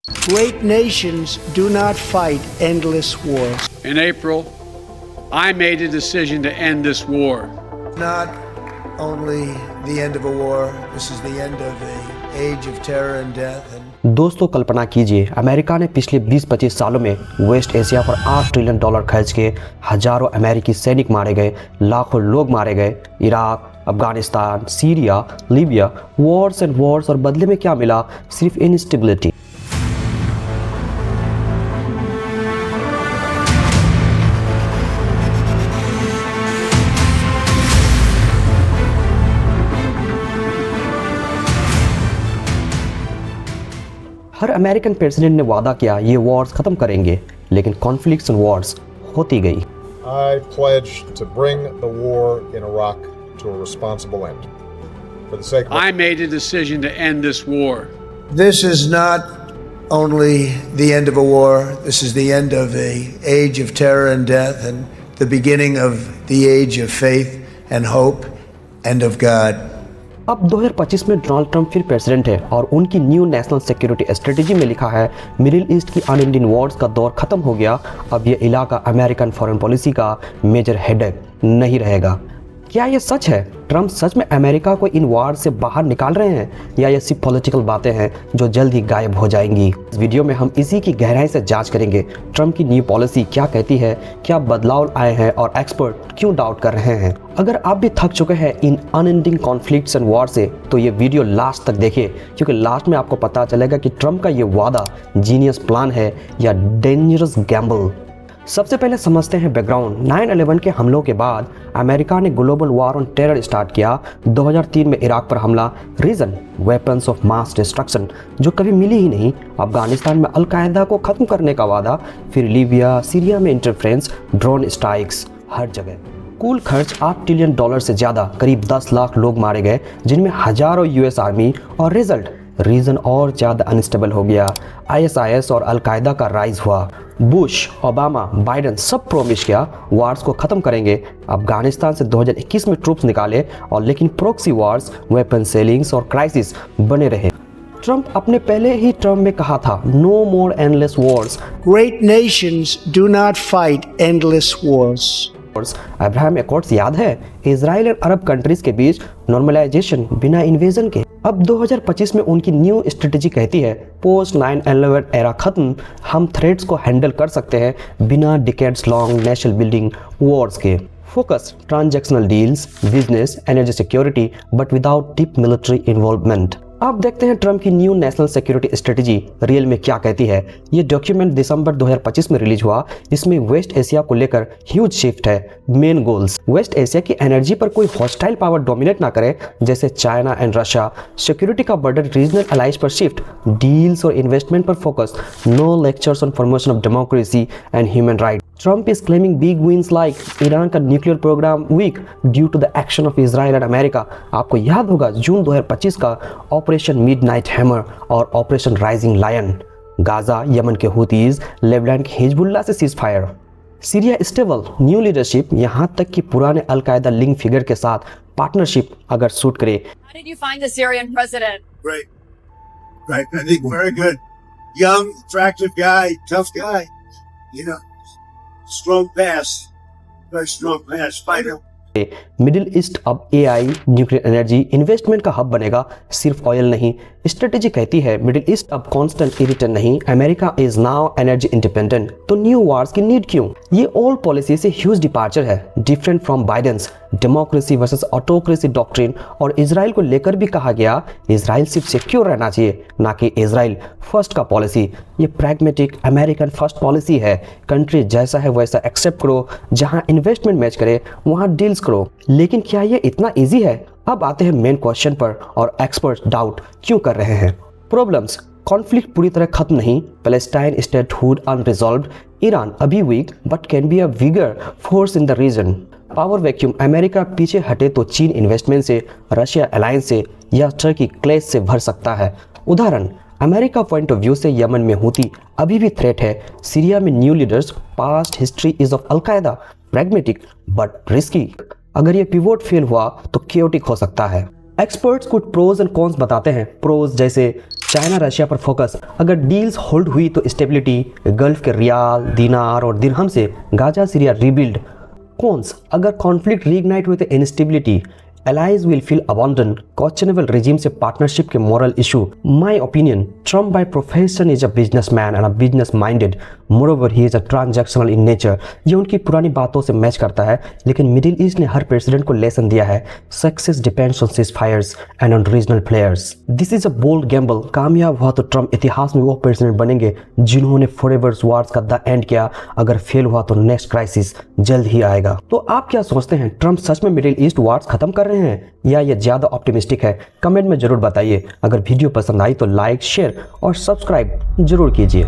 Great nations do not fight endless wars. In April, I made a decision to end this war. Not only the end of a war, this is the end of an age of terror and death. दोस्तों कल्पना कीजिए, America ने पिछले 20-25 सालों में waste Asia पर $8 trillion खर्च के हजारों अमेरिकी सैनिक मारे गए, लाखों लोग मारे गए। Iraq, Afghanistan, Syria, Libya, Wars and Wars, और बदले में क्या मिला? सिर्फ इनस्टेबिलिटी। हर अमेरिकन प्रेसिडेंट ने वादा किया ये वॉर्स खत्म करेंगे, लेकिन कॉन्फ्लिक्ट्स एंड वॉर्स होती गई। I pledge to bring the war in Iraq to a responsible end. For the sake of I made a decision to end this war. This is not only the end of a war, this is the end of an age of terror and death and the beginning of the age of faith and hope and of God. अब 2025 में Donald Trump फिर president है और उनकी new national security strategy में लिखा है middle east की अनएंडिंग वॉर्स का दौर खत्म हो गया, अब ये इलाका अमेरिकन फॉरेन पॉलिसी का मेजर हेडेक नहीं रहेगा। क्या ये सच है? ट्रंप सच में अमेरिका को इन वार से बाहर निकाल रहे हैं या ये सिर्फ पॉलिटिकल बातें हैं जो जल्द ही गायब हो जाएंगी? इस वीडियो में हम इसी की गहराई से जांच करेंगे। ट्रंप की न्यू पॉलिसी क्या कहती है, क्या बदलाव आए हैं और एक्सपर्ट क्यों डाउट कर रहे हैं। अगर आप भी थक चुके हैं इन अनएंडिंग कॉन्फ्लिक्ट्स एंड वॉर से तो ये वीडियो लास्ट तक देखिए, क्योंकि लास्ट में आपको पता चलेगा कि ट्रंप का ये वादा जीनियस प्लान है या डेंजरस गैम्बल। सबसे पहले समझते हैं बैकग्राउंड। 9/11 के हमलों के बाद अमेरिका ने global war on terror start किया। 2003 में इराक पर हमला, reason weapons of mass destruction जो कभी मिली ही नहीं। अफगानिस्तान में अलकायदा को खत्म करने का वादा, फिर लीबिया, सीरिया में इंटरफ्रेंस, ड्रोन स्ट्राइक्स, हर जगह। कुल खर्च $8 ट्रिलियन से ज़्यादा, करीब 10 लाख लोग मारे गए, जिनमें हजारों यूएस आर्मी, और रिजल्ट रीजन और ज़्यादा अनस्टेबल हो गया। ISIS और अलकायदा का राइज हुआ। बुश, ओबामा, बाइडेन सब प्रॉमिस किया वार्स को ख़त्म करेंगे। अफगानिस्तान से 2021 में ट्रूप्स निकाले, और लेकिन प्रॉक्सी वार्स, वेपन सेलिंग्स और क्राइसिस बने रहे। ट्रंप अपने पहले ही टर्म में कहा था no more endless wars. Great nations do not fight endless wars. Abraham Accords याद है? इजराइल और अरब कंट्रीज के बीच नॉर्मलाइजेशन बिना इन्वेजन के। अब 2025 में उनकी न्यू स्ट्रेटेजी कहती है पोस्ट 9/11 एरा खत्म, हम थ्रेट्स को हैंडल कर सकते हैं बिना decades long national building wars के। Focus transactional deals, business, energy security, but without deep military involvement. अब देखते हैं ट्रंप की new national security strategy real में क्या कहती है। ये डॉक्यूमेंट दिसंबर 2025 में रिलीज हुआ। इसमें वेस्ट एशिया को लेकर ह्यूज शिफ्ट है। मेन गोल्स, वेस्ट एशिया की एनर्जी पर कोई हॉस्टाइल पावर डोमिनेट ना करे जैसे चाइना एंड रशिया। सिक्योरिटी का बर्डन रीजनल अलाइज पर शिफ्ट, डील्स और इन्वेस्टमेंट पर focus, no lectures on promotion of democracy and human right. Trump is claiming big wins like Iran का nuclear program weak due to the action of Israel and America. आपको याद होगा June 2025 का operation midnight hammer और operation rising lion. Gaza, Yemen के Houthis, Lebanon के Hezbollah से ceasefire. Syria stable, new leadership, यहाँ तक कि पुराने अलकायदा लिंक फिगर के साथ पार्टनरशिप अगर सूट करे। How did you find the Syrian president? Great. I think very good. Young, attractive guy, tough guy. You know, strong pass. Very strong pass. Fighter. Middle east अब AI, nuclear energy, investment का hub बनेगा, सिर्फ oil नहीं। Strategy कहती है middle east अब constant irritant नहीं, America is now energy independent. तो न्यू वार्स की नीड क्यों? ये ओल्ड पॉलिसी से ह्यूज डिपार्चर है, different from Biden's democracy versus autocracy doctrine. और इजराइल को लेकर भी कहा गया इजराइल सिर्फ सिक्योर रहना चाहिए, ना कि इजराइल फर्स्ट का पॉलिसी। ये प्रैग्मेटिक अमेरिकन फर्स्ट पॉलिसी है, कंट्री जैसा है वैसा एक्सेप्ट करो, जहां इन्वेस्टमेंट मैच करे वहां डील्स करो। लेकिन क्या ये इतना इजी है? अब आते हैं मेन क्वेश्चन पर, और एक्सपर्ट्स डाउट क्यों कर रहे हैं। प्रॉब्लम्स, कॉन्फ्लिक्ट पूरी तरह खत्म नहीं, पैलेस्टाइन स्टेटहुड अनरिजॉल्व्ड, ईरान अभी weak but can be a bigger force in the region. Power vacuum, America पीछे हटे तो चीन इन्वेस्टमेंट से, रशिया अलायंस से, या टर्की क्लेश से भर सकता है। उदाहरण, अमेरिका पॉइंट ऑफ व्यू से यमन में हूती अभी भी थ्रेट है, सीरिया में new leaders, past history is of al Qaeda, pragmatic but risky. अगर ये पिवोट फेल हुआ तो केओटिक हो सकता है। एक्सपर्ट्स कुछ प्रोज एंड कॉन्स बताते हैं। प्रोज जैसे चाइना रशिया पर फोकस। अगर डील्स होल्ड हुई तो स्टेबिलिटी, गल्फ के रियाल, दिनार और दिरहम से गाजा सीरिया रीबिल्ड। कॉन्स, अगर कॉन्फ्लिक्ट रीइग्नाइट हुए तो instability, allies will feel abandoned, questionable regime से पार्टनरशिप के moral issue. My opinion, Trump by profession is a businessman and a business minded. Moreover, he is a transactional in nature. ये उनकी पुरानी बातों से match करता है, लेकिन मिडिल ईस्ट ने हर प्रेसिडेंट को लेसन दिया है, success depends on ceasefires and on regional players. This is a bold gamble. कामयाब हुआ तो ट्रम्प इतिहास में वो प्रेसिडेंट बनेंगे जिन्होंने फॉरएवर वार्स का द एंड किया। अगर फेल हुआ तो नेक्स्ट क्राइसिस जल्द ही आएगा। तो आप क्या सोचते हैं, ट्रम्प सच में मिडिल ईस्ट वार्स खत्म कर रहे हैं या ये ज्यादा ऑप्टिमिस्टिक है? कमेंट में जरूर बताइए। अगर वीडियो पसंद आई तो लाइक, शेयर और सब्सक्राइब जरूर कीजिए।